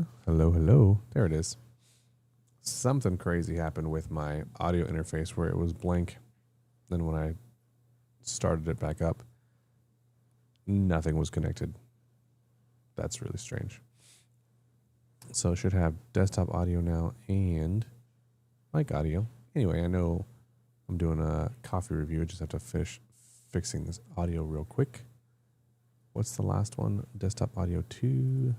on. Hello, hello. There it is. Something crazy happened with my audio interface where it was blank. Then when I started it back up, nothing was connected. That's really strange. So it should have desktop audio now and mic audio. Anyway, I know I'm doing a coffee review. I just have to finish fixing this audio real quick. What's the last one? Desktop audio 2.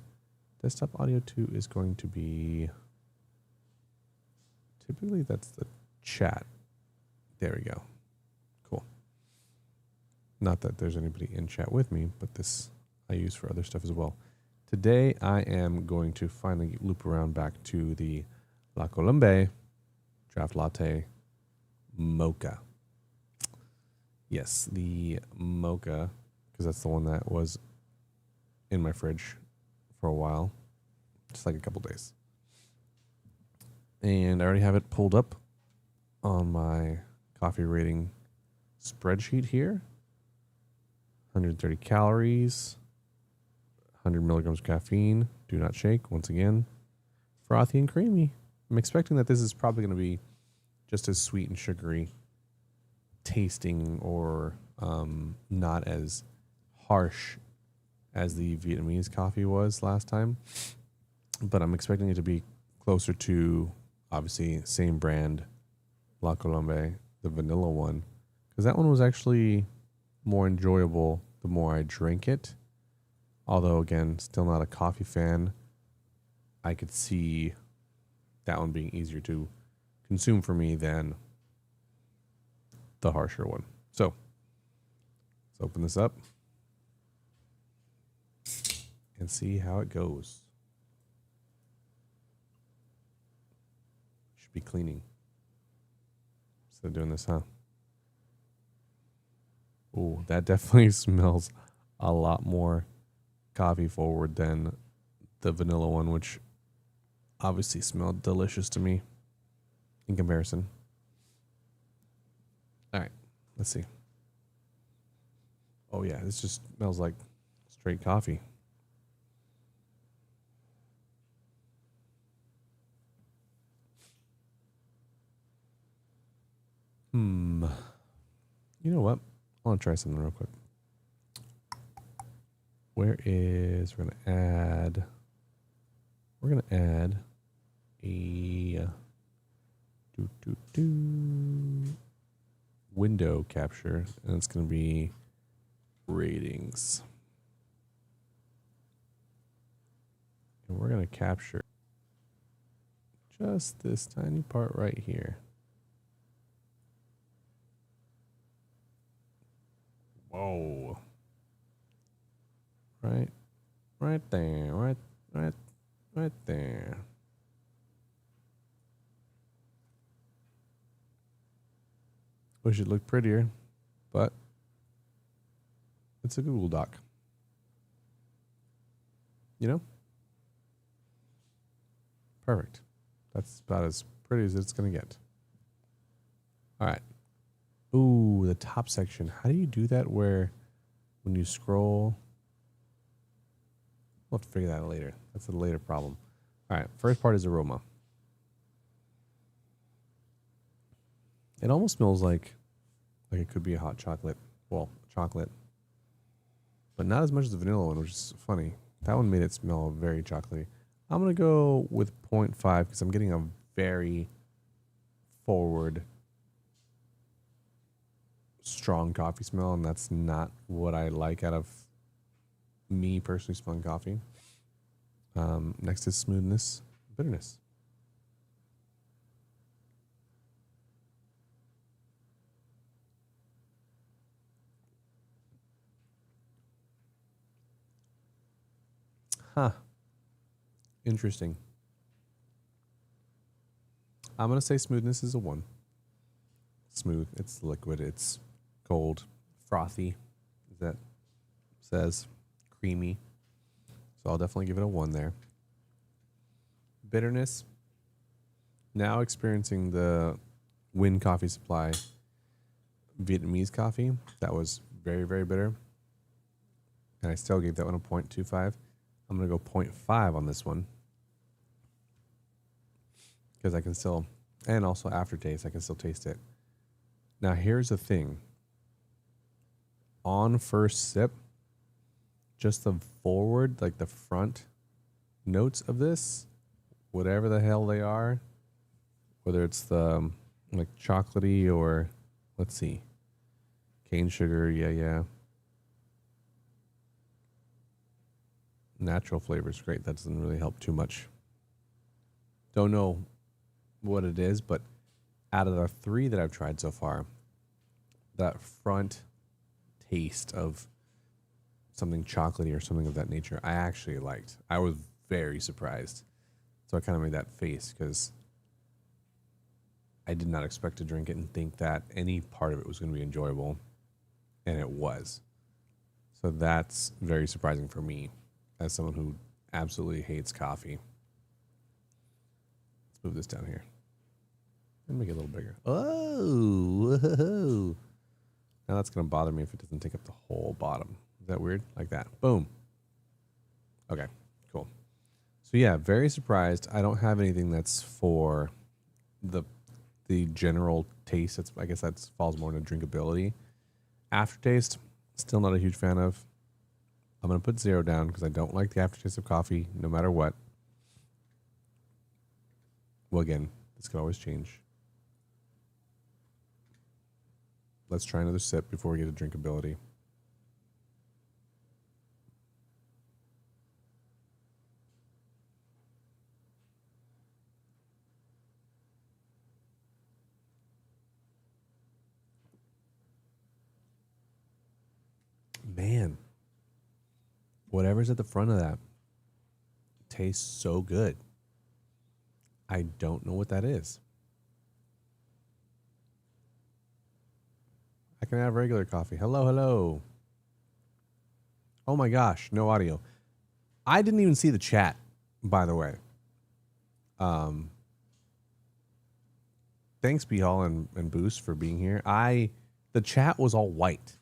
Desktop audio 2 is going to be, typically that's the chat. There we go. Cool. Not that there's anybody in chat with me, but this I use for other stuff as well. Today I am going to finally loop around back to the La Colombe draft latte Mocha. Yes, the Mocha, because that's the one that was in my fridge for a while, just like a couple days. And I already have it pulled up on my coffee rating spreadsheet here. 130 calories, 100 milligrams of caffeine, do not shake, once again, frothy and creamy. I'm expecting that this is probably going to be just as sweet and sugary tasting, or not as harsh as the Vietnamese coffee was last time. But I'm expecting it to be closer to, obviously, same brand, La Colombe, the vanilla one. Because that one was actually more enjoyable the more I drank it. Although, again, still not a coffee fan. I could see that one being easier to consume for me than the harsher one. So, let's open this up and see how it goes. Should be cleaning instead of doing this, huh? Oh, that definitely smells a lot more coffee forward than the vanilla one, which obviously smelled delicious to me in comparison. All right, let's see. Oh yeah, this just smells like straight coffee. You know what? I want to try something real quick. We're gonna add a window capture, and it's gonna be ratings. And we're gonna capture just this tiny part right here. Whoa. Right there, right there. Wish it looked prettier, but it's a Google Doc. You know? Perfect. That's about as pretty as it's going to get. All right. Ooh, the top section. How do you do that where when you scroll? We'll have to figure that out later. That's a later problem. All right. First part is aroma. It almost smells like it could be a hot chocolate. Well, chocolate. But not as much as the vanilla one, which is funny. That one made it smell very chocolatey. I'm going to go with 0.5 because I'm getting a very forward, strong coffee smell, and that's not what I like out of me personally smelling coffee. Next is smoothness, bitterness. Huh. Interesting. I'm going to say smoothness is a 1. Smooth. It's liquid. It's cold. Frothy. That says creamy. So I'll definitely give it a 1 there. Bitterness. Now experiencing the Win Coffee Supply Vietnamese coffee. That was very, very bitter. And I still gave that one a 0.25. I'm going to go 0.5 on this one. because I can still, and also aftertaste, I can still taste it. Now, here's the thing. On first sip, just the forward, like the front notes of this, whatever the hell they are, whether it's the like chocolatey or, let's see, cane sugar, yeah. Natural flavors, great. That doesn't really help too much. Don't know what it is, but out of the 3 that I've tried so far, that front taste of something chocolatey or something of that nature, I actually liked. I was very surprised. So I kind of made that face because I did not expect to drink it and think that any part of it was going to be enjoyable. And it was. So that's very surprising for me as someone who absolutely hates coffee. Let's move this down here. And make it a little bigger. Oh, whoa. Now that's going to bother me if it doesn't take up the whole bottom. Is that weird? Like that. Boom. Okay, cool. So yeah, very surprised. I don't have anything that's for the general taste. I guess that falls more into drinkability. Aftertaste, still not a huge fan of. I'm going to put 0 down because I don't like the aftertaste of coffee no matter what. Well, again, this could always change. Let's try another sip before we get to drinkability. Man, whatever's at the front of that tastes so good. I don't know what that is. I can have regular coffee. Hello. Oh my gosh, no audio. I didn't even see the chat, by the way. Thanks, B-Hall and Boost, for being here. The chat was all white,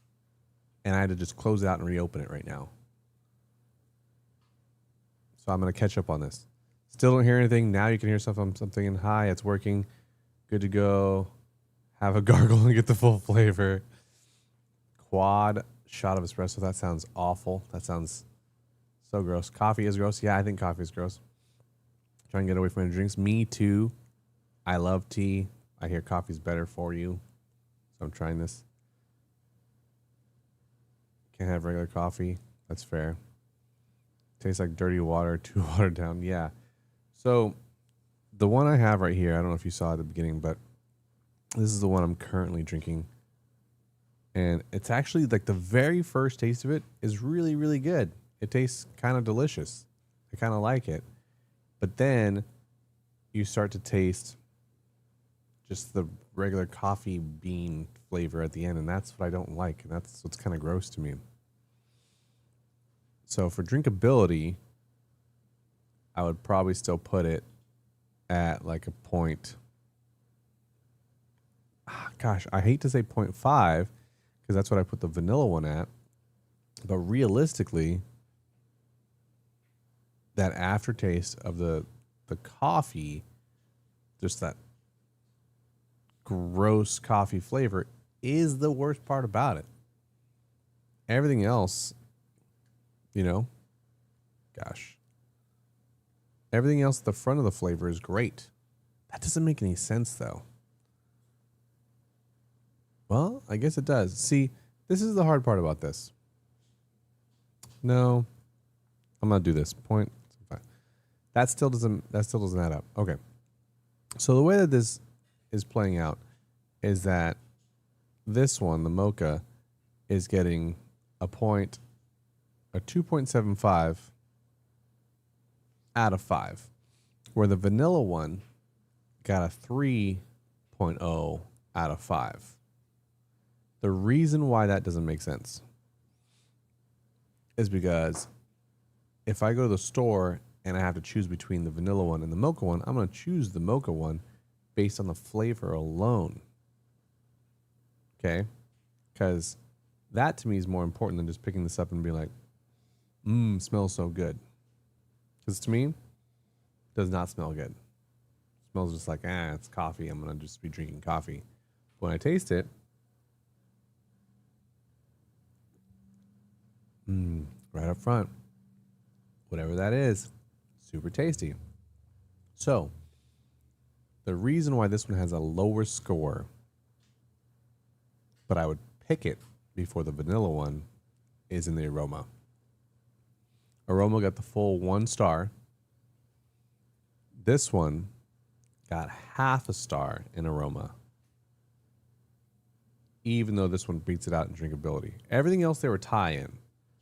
and I had to just close it out and reopen it right now. So I'm going to catch up on this. Still don't hear anything. Now you can hear something in hi. It's working. Good to go. Have a gargle and get the full flavor. Quad shot of espresso. That sounds awful. That sounds so gross. Coffee is gross. Yeah, I think coffee is gross. Try and get away from my drinks. Me too. I love tea. I hear coffee's better for you. So I'm trying this. Can't have regular coffee. That's fair. Tastes like dirty water, too watered down. Yeah. So the one I have right here, I don't know if you saw at the beginning, but this is the one I'm currently drinking. And it's actually like the very first taste of it is really, really good. It tastes kind of delicious. I kind of like it. But then you start to taste just the regular coffee bean flavor at the end. And that's what I don't like. And that's what's kind of gross to me. So for drinkability, I would probably still put it at like a point. Gosh, I hate to say 0.5 because that's what I put the vanilla one at. But realistically, that aftertaste of the coffee, just that gross coffee flavor, is the worst part about it. Everything else, gosh. Everything else at the front of the flavor is great. That doesn't make any sense, though. Well, I guess it does. See, this is the hard part about this. No, I'm gonna do this. That still doesn't add up. Okay. So the way that this is playing out is that this one, the Mocha, is getting a 2.75 out of 5, where the vanilla one got a 3.0 out of 5. The reason why that doesn't make sense is because if I go to the store and I have to choose between the vanilla one and the mocha one, I'm going to choose the mocha one based on the flavor alone. Okay? Because that to me is more important than just picking this up and being like, smells so good. Because to me, it does not smell good. smells just like, it's coffee. I'm going to just be drinking coffee. When I taste it, right up front, whatever that is, super tasty. So, the reason why this one has a lower score, but I would pick it before the vanilla one, is in the aroma. Aroma got the full 1 star. This one got half a star in aroma, even though this one beats it out in drinkability. Everything else they were tie-in.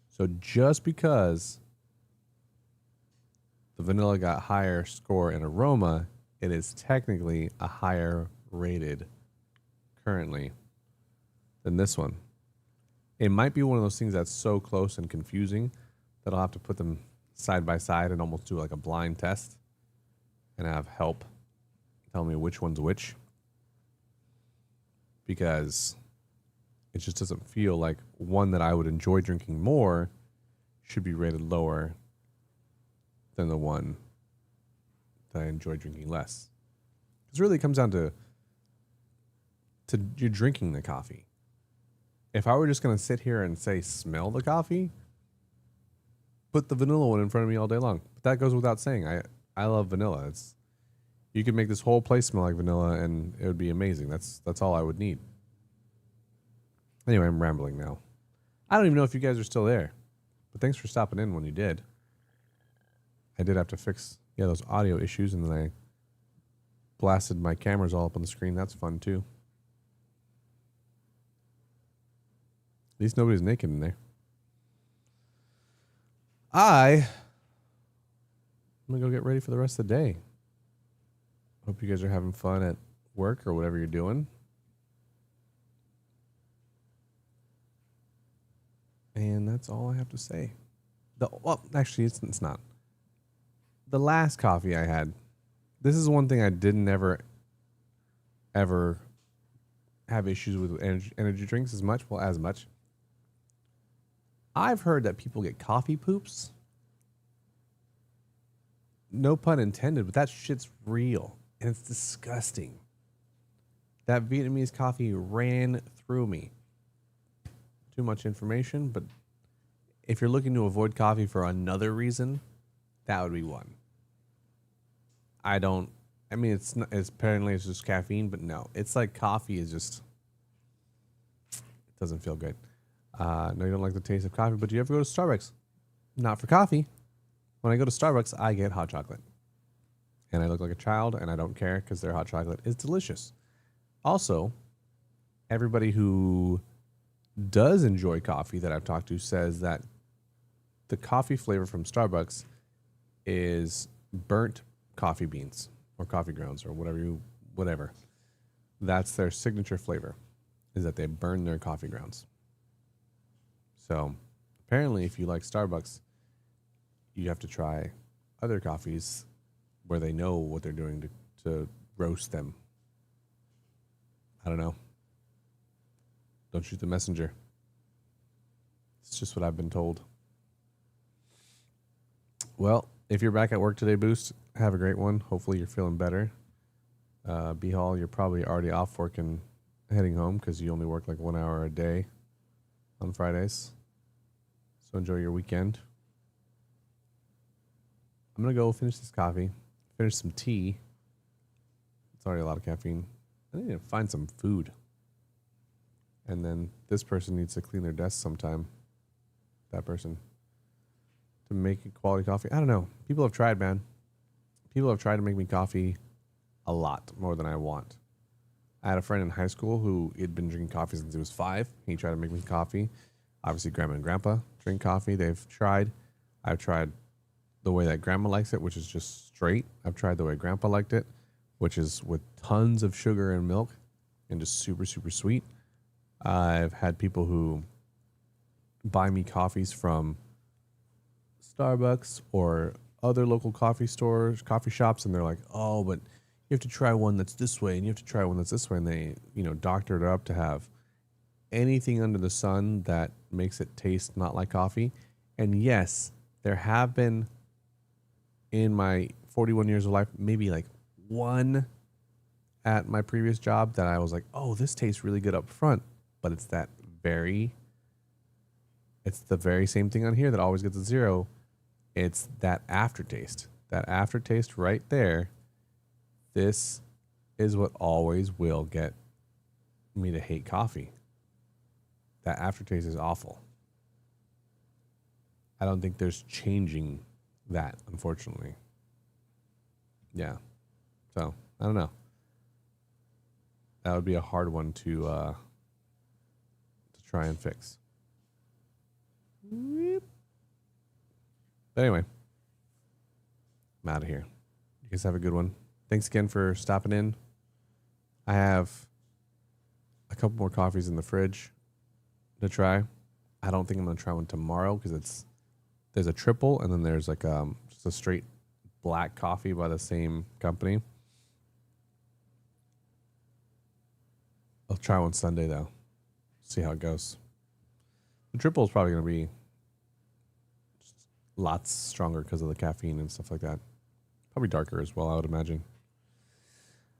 So just because the vanilla got higher score in aroma, it is technically a higher rated currently than this one. It might be one of those things that's so close and confusing that I'll have to put them side by side and almost do like a blind test and have help tell me which one's which, because it just doesn't feel like one that I would enjoy drinking more should be rated lower than the one that I enjoy drinking less. Because really it comes down to you drinking the coffee. If I were just going to sit here and say smell the coffee, put the vanilla one in front of me all day long. But that goes without saying. I love vanilla. You could make this whole place smell like vanilla and it would be amazing. That's all I would need. Anyway, I'm rambling now. I don't even know if you guys are still there, but thanks for stopping in when you did. I did have to fix those audio issues, and then I blasted my cameras all up on the screen. That's fun too. At least nobody's naked in there. I'm gonna go get ready for the rest of the day. Hope you guys are having fun at work or whatever you're doing. And that's all I have to say. Actually, it's not. The last coffee I had, this is one thing I didn't ever have issues with energy drinks as much. I've heard that people get coffee poops. No pun intended, but that shit's real. And it's disgusting. That Vietnamese coffee ran through me. Too much information, but if you're looking to avoid coffee for another reason, that would be one. It's apparently it's just caffeine, but no. It's like coffee is just, it doesn't feel good. No, you don't like the taste of coffee, but do you ever go to Starbucks? Not for coffee. When I go to Starbucks, I get hot chocolate. And I look like a child, and I don't care because their hot chocolate is delicious. Also, everybody who does enjoy coffee that I've talked to says that the coffee flavor from Starbucks is burnt coffee beans or coffee grounds or whatever. That's their signature flavor, is that they burn their coffee grounds. So apparently if you like Starbucks, you have to try other coffees where they know what they're doing to roast them. I don't know. Don't shoot the messenger. It's just what I've been told. Well, if you're back at work today, Boost, have a great one. Hopefully you're feeling better. B-Hall, you're probably already off work and heading home because you only work like 1 hour a day on Fridays. So enjoy your weekend. I'm going to go finish this coffee, finish some tea. It's already a lot of caffeine. I need to find some food. And then this person needs to clean their desk sometime. That person. To make quality coffee. I don't know. People have tried, man. People have tried to make me coffee a lot more than I want. I had a friend in high school who had been drinking coffee since he was 5. He tried to make me coffee. Obviously, Grandma and Grandpa drink coffee. They've tried. I've tried the way that Grandma likes it, which is just straight. I've tried the way Grandpa liked it, which is with tons of sugar and milk and just super, super sweet. I've had people who buy me coffees from Starbucks or other local coffee stores, coffee shops, and they're like, oh, but you have to try one that's this way, and you have to try one that's this way, and they, doctor it up to have anything under the sun that makes it taste not like coffee. And yes, there have been, in my 41 years of life, maybe like one at my previous job that I was like, oh, this tastes really good up front, but it's the very same thing on here that always gets a 0. It's that aftertaste. That aftertaste right there. This is what always will get me to hate coffee. That aftertaste is awful. I don't think there's changing that, unfortunately. Yeah. So, I don't know. That would be a hard one to try and fix. But anyway, I'm out of here. You guys have a good one. Thanks again for stopping in. I have a couple more coffees in the fridge to try. I don't think I'm going to try one tomorrow because there's a triple and then there's like just a straight black coffee by the same company. I'll try one Sunday though. See how it goes. The triple is probably going to be lots stronger because of the caffeine and stuff like that. Probably darker as well, I would imagine.